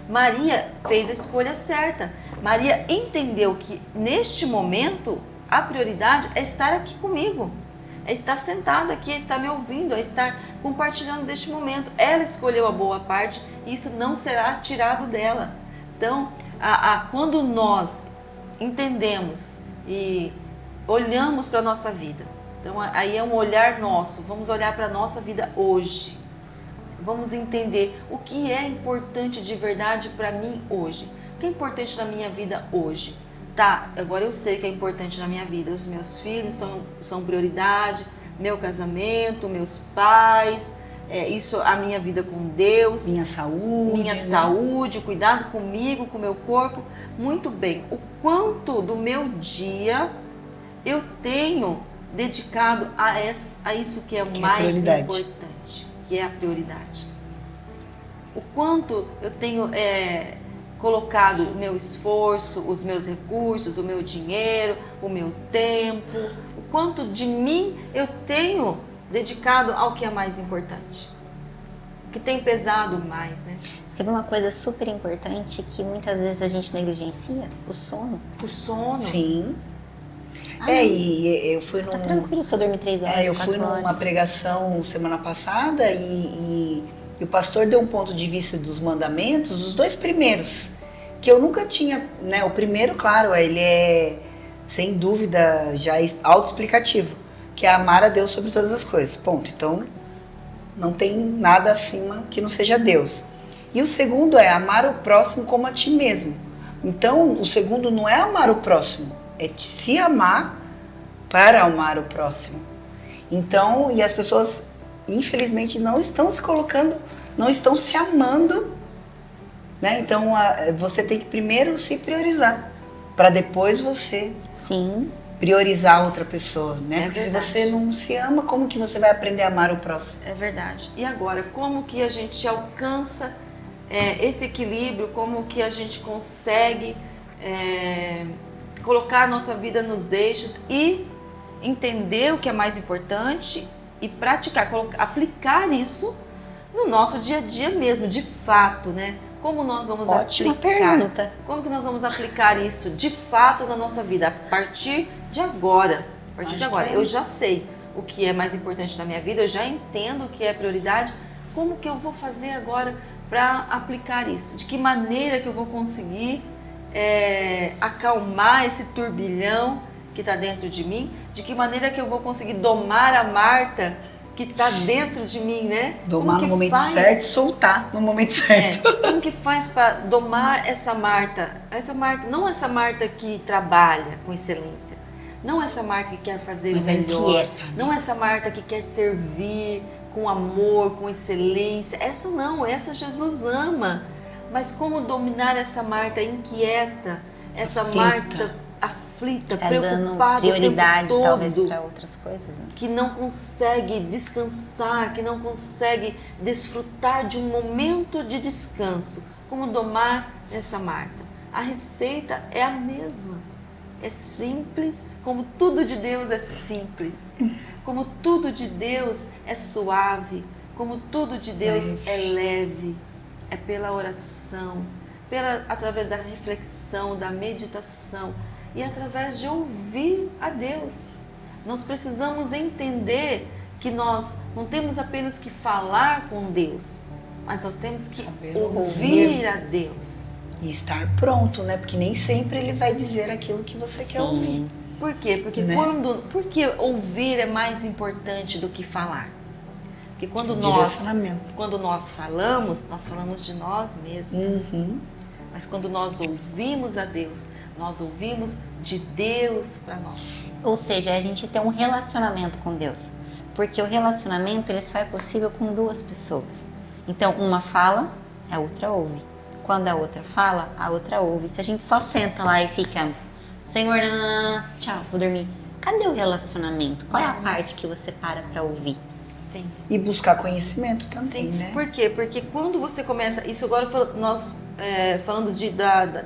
Maria fez a escolha certa. Maria entendeu que neste momento a prioridade é estar aqui comigo, é estar sentada aqui, é estar me ouvindo, é estar compartilhando deste momento. Ela escolheu a boa parte e isso não será tirado dela. Então, quando nós entendemos e olhamos para a nossa vida, então aí é um olhar nosso, vamos olhar para a nossa vida hoje. Vamos entender o que é importante de verdade para mim hoje. O que é importante na minha vida hoje? Tá, agora eu sei que é importante na minha vida. Os meus filhos são prioridade, meu casamento, meus pais, isso, a minha vida com Deus. Minha saúde. Minha saúde, cuidado comigo, com o meu corpo. Muito bem, o quanto do meu dia eu tenho dedicado a isso que é o mais importante, que é a prioridade. O quanto eu tenho colocado o meu esforço, os meus recursos, o meu dinheiro, o meu tempo, o quanto de mim eu tenho dedicado ao que é mais importante, o que tem pesado mais, né? Você quer ver uma coisa super importante que muitas vezes a gente negligencia? O sono. O sono. Sim. E eu fui Tá tranquilo se eu dormir 3 horas, eu fui numa pregação semana passada e o pastor deu um ponto de vista dos mandamentos, os 2 primeiros, que eu nunca tinha, né? O primeiro, claro, ele é, sem dúvida, já autoexplicativo, que é amar a Deus sobre todas as coisas, ponto. Então, não tem nada acima que não seja Deus. E o segundo é amar o próximo como a ti mesmo. Então, o segundo não é amar o próximo, é se amar para amar o próximo. Então, e as pessoas, infelizmente, não estão se colocando, não estão se amando, né? Então, você tem que primeiro se priorizar, para depois você priorizar outra pessoa, né? Porque verdade. Se você não se ama, como que você vai aprender a amar o próximo? É verdade. E agora, como que a gente alcança esse equilíbrio? Como que a gente consegue colocar a nossa vida nos eixos e entender o que é mais importante e praticar, aplicar isso no nosso dia a dia mesmo, de fato, né? Como nós vamos Ótima pergunta. Como que nós vamos aplicar isso de fato na nossa vida a partir de agora? A partir de agora, eu já sei o que é mais importante na minha vida, eu já entendo o que é prioridade. Como que eu vou fazer agora para aplicar isso? De que maneira que eu vou conseguir acalmar esse turbilhão que está dentro de mim? De que maneira que eu vou conseguir domar a Marta que está dentro de mim, né? Domar no momento certo, soltar no momento certo. Como que faz para domar essa Marta? Não essa Marta que trabalha com excelência, não essa Marta que quer fazer o melhor, inquieta, né? Não essa Marta que quer servir com amor, com excelência. Essa não, essa Jesus ama. Mas como dominar essa Marta inquieta, essa Marta aflita, tá preocupada, dando prioridade o tempo todo, talvez para outras coisas, né? Que não consegue descansar, que não consegue desfrutar de um momento de descanso. Como domar essa Marta? A receita é a mesma. É simples, como tudo de Deus é simples. Como tudo de Deus é suave. Como tudo de Deus é leve. É pela oração, através da reflexão, da meditação e através de ouvir a Deus. Nós precisamos entender que nós não temos apenas que falar com Deus, mas nós temos que ouvir a Deus. E estar pronto, né? Porque nem sempre ele vai dizer aquilo que você quer ouvir. Por quê? Porque ouvir é mais importante do que falar. Porque quando nós falamos de nós mesmos. Mas quando nós ouvimos a Deus, nós ouvimos de Deus para nós. Ou seja, a gente tem um relacionamento com Deus. Porque o relacionamento, ele só é possível com duas pessoas. Então, uma fala, a outra ouve. Quando a outra fala, a outra ouve. Se a gente só senta lá e fica, Senhor, tchau, vou dormir. Cadê o relacionamento? Qual é a parte que você para ouvir? Sim. E buscar conhecimento também, Sim. né? Por quê? Porque quando você começa... Isso agora nós falando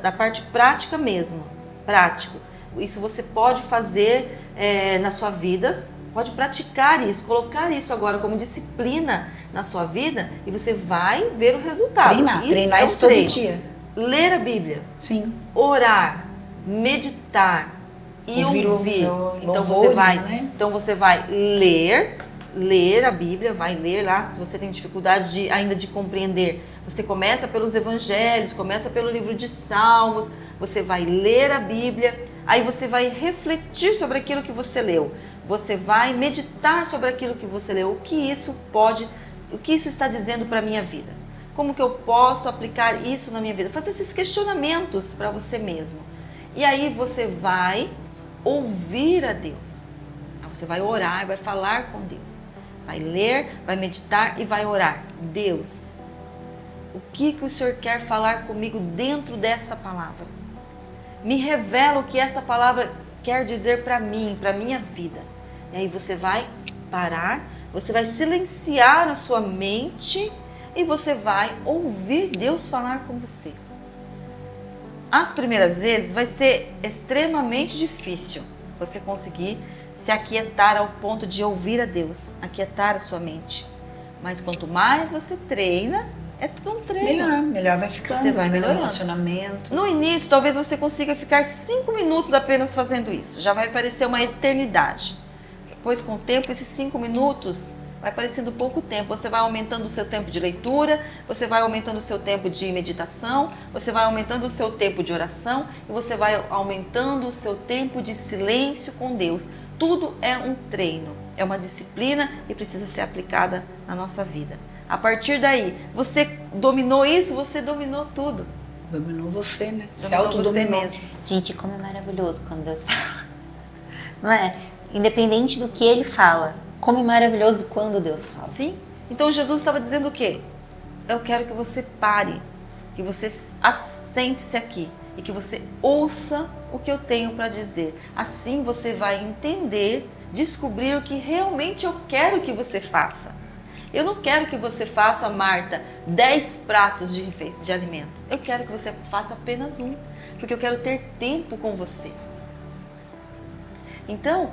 da parte prática mesmo. Prático. Isso você pode fazer na sua vida. Pode praticar isso. Colocar isso agora como disciplina na sua vida. E você vai ver o resultado. Treinar isso todo dia. Ler a Bíblia. Sim. Orar. Meditar. E ouvir. Então você vai ler a Bíblia, vai ler lá, se você tem dificuldade ainda de compreender, você começa pelos evangelhos, começa pelo livro de Salmos, você vai ler a Bíblia, aí você vai refletir sobre aquilo que você leu, você vai meditar sobre aquilo que você leu, o que isso está dizendo para a minha vida, como que eu posso aplicar isso na minha vida, fazer esses questionamentos para você mesmo, e aí você vai ouvir a Deus. Você vai orar, vai falar com Deus. Vai ler, vai meditar e vai orar. Deus, o que o Senhor quer falar comigo dentro dessa palavra? Me revela o que essa palavra quer dizer para mim, para minha vida. E aí você vai parar, você vai silenciar a sua mente e você vai ouvir Deus falar com você. As primeiras vezes vai ser extremamente difícil você conseguir se aquietar ao ponto de ouvir a Deus, aquietar a sua mente. Mas quanto mais você treina, é tudo um treino. Melhor vai ficando. Você vai melhorando. Relacionamento. No início, talvez você consiga ficar 5 minutos apenas fazendo isso. Já vai parecer uma eternidade. Depois, com o tempo, esses 5 minutos vai parecendo pouco tempo. Você vai aumentando o seu tempo de leitura, você vai aumentando o seu tempo de meditação, você vai aumentando o seu tempo de oração e você vai aumentando o seu tempo de silêncio com Deus. Tudo é um treino, é uma disciplina e precisa ser aplicada na nossa vida. A partir daí, você dominou isso, você dominou tudo. Dominou você, né? Dominou você mesmo. Gente, como é maravilhoso quando Deus fala. Não é? Independente do que Ele fala, como é maravilhoso quando Deus fala. Sim. Então Jesus estava dizendo o quê? Eu quero que você pare, que você assente-se aqui e que você ouça o que eu tenho para dizer. Assim você vai entender, descobrir o que realmente eu quero que você faça. Eu não quero que você faça, Marta, 10 pratos de alimento. Eu quero que você faça apenas um, porque eu quero ter tempo com você. Então,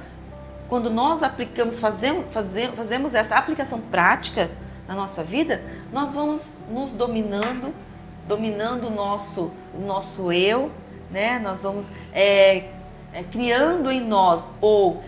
quando nós fazemos essa aplicação prática na nossa vida, nós vamos nos dominando o nosso eu, né? Nós vamos criando em nós ou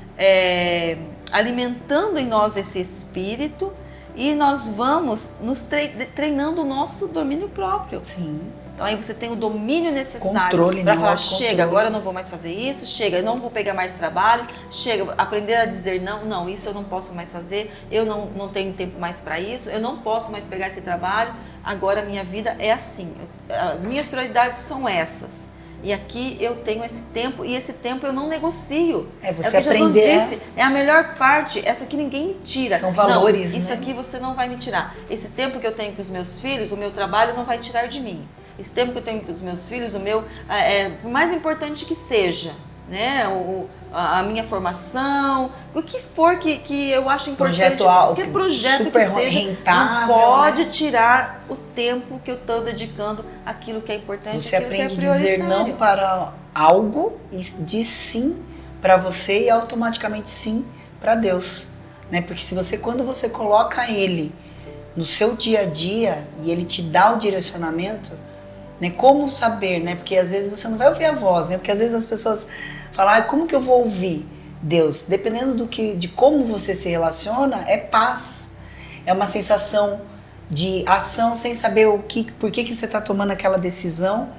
alimentando em nós esse espírito e nós vamos nos treinando o nosso domínio próprio. Sim. Então aí você tem o domínio necessário para falar, chega, agora eu não vou mais fazer isso, chega, eu não vou pegar mais trabalho, chega, aprender a dizer não, isso eu não posso mais fazer, eu não tenho tempo mais para isso, eu não posso mais pegar esse trabalho, agora a minha vida é assim, as minhas prioridades são essas. E aqui eu tenho esse tempo e esse tempo eu não negocio. Você é o que Jesus disse, é a melhor parte, essa que ninguém me tira. São valores, não, isso né? aqui você não vai me tirar. Esse tempo que eu tenho com os meus filhos, o meu trabalho não vai tirar de mim. Esse tempo que eu tenho com os meus filhos, por mais importante que seja, né? A minha formação, o que for que eu acho importante, qualquer projeto que seja, rentável, não pode tirar o tempo que eu estou dedicando àquilo que é importante, você àquilo aprende que é a dizer não para algo e diz sim para você e automaticamente sim para Deus, né? Porque quando você coloca Ele no seu dia a dia e Ele te dá o direcionamento, né? Como saber, né? Porque às vezes você não vai ouvir a voz, né? Porque às vezes as pessoas falam, como que eu vou ouvir Deus? Dependendo de como você se relaciona, é paz. É uma sensação de ação sem saber por que você está tomando aquela decisão,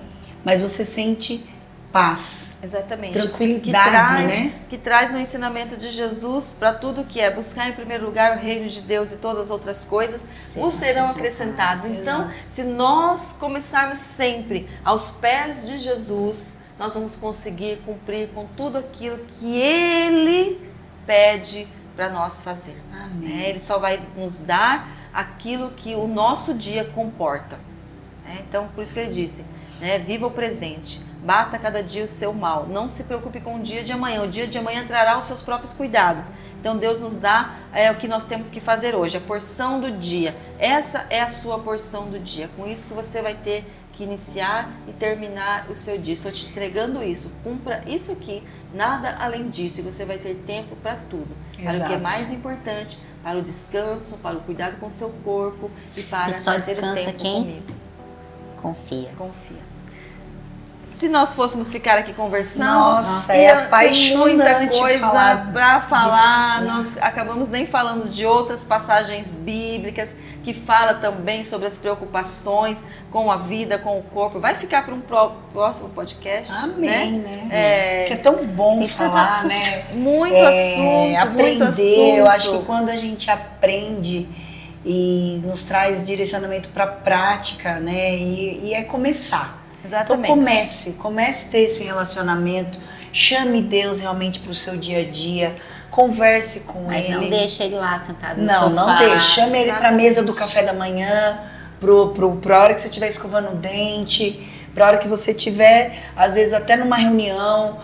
mas você sente paz. Exatamente. Tranquilidade, né? Que traz no ensinamento de Jesus para tudo que é buscar em primeiro lugar o reino de Deus e todas as outras coisas vos serão acrescentadas. Então, se nós começarmos sempre aos pés de Jesus, nós vamos conseguir cumprir com tudo aquilo que Ele pede para nós fazermos. Ele só vai nos dar aquilo que o nosso dia comporta. Então, por isso que ele disse, viva o presente, basta cada dia o seu mal, não se preocupe com o dia de amanhã trará os seus próprios cuidados. Então Deus nos dá o que nós temos que fazer hoje, a porção do dia, essa é a sua porção do dia, com isso que você vai ter que iniciar e terminar o seu dia. Estou te entregando isso, cumpra isso aqui, nada além disso, e você vai ter tempo para tudo, para o que é mais importante, para o descanso, para o cuidado com o seu corpo e para ter tempo comigo. Confia. Se nós fôssemos ficar aqui conversando, nossa, é apaixonante, muita coisa para falar. Nós acabamos nem falando de outras passagens bíblicas que fala também sobre as preocupações com a vida, com o corpo. Vai ficar para um próximo podcast. Amém, né? Que é tão bom falar, né? Muito assunto, aprender. Muito assunto. Eu acho que quando a gente aprende e nos traz direcionamento para a prática, né? E é começar. Exatamente. Então comece a ter esse relacionamento, chame Deus realmente para o seu dia a dia, converse com Ele. Mas não deixe ele lá sentado no sofá. Não deixe, chame ele para a mesa do café da manhã, para a hora que você estiver escovando o dente, para a hora que você estiver, às vezes até numa reunião,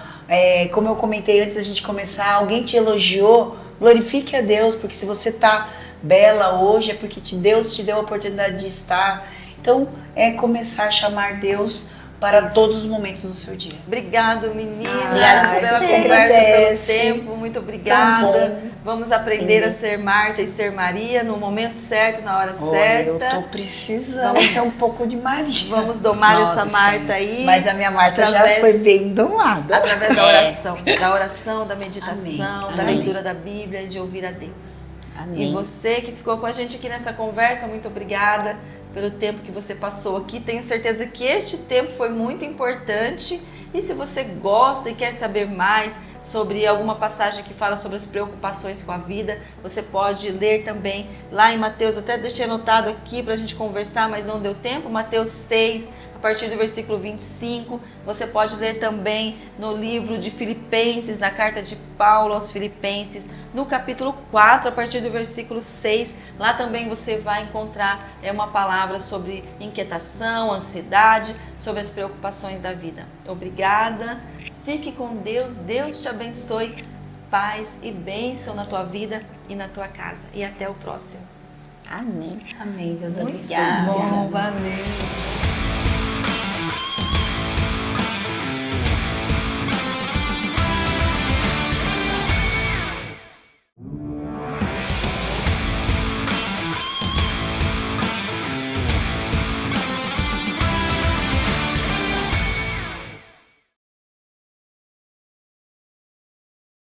como eu comentei antes da gente começar, alguém te elogiou, glorifique a Deus, porque se você está bela hoje é porque Deus te deu a oportunidade de estar. Então, é começar a chamar Deus para todos os momentos do seu dia. Obrigado, meninas, pela conversa, pelo tempo. Muito obrigada. Vamos aprender a ser Marta e ser Maria no momento certo, na hora certa. Eu tô precisando ser um pouco de Maria. Vamos domar essa Marta aí. Mas a minha Marta já foi bem domada. Através da oração, da meditação, da leitura da Bíblia e de ouvir a Deus. Amém. E você que ficou com a gente aqui nessa conversa, muito obrigada pelo tempo que você passou aqui. Tenho certeza que este tempo foi muito importante. E se você gosta e quer saber mais sobre alguma passagem que fala sobre as preocupações com a vida, você pode ler também lá em Mateus, até deixei anotado aqui para a gente conversar, mas não deu tempo, Mateus 6, a partir do versículo 25, você pode ler também no livro de Filipenses, na carta de Paulo aos Filipenses, no capítulo 4, a partir do versículo 6, lá também você vai encontrar uma palavra sobre inquietação, ansiedade, sobre as preocupações da vida. Obrigada, fique com Deus, Deus te abençoe, paz e bênção na tua vida e na tua casa. E até o próximo. Amém. Amém, Deus abençoe. Obrigada. Bom, valeu.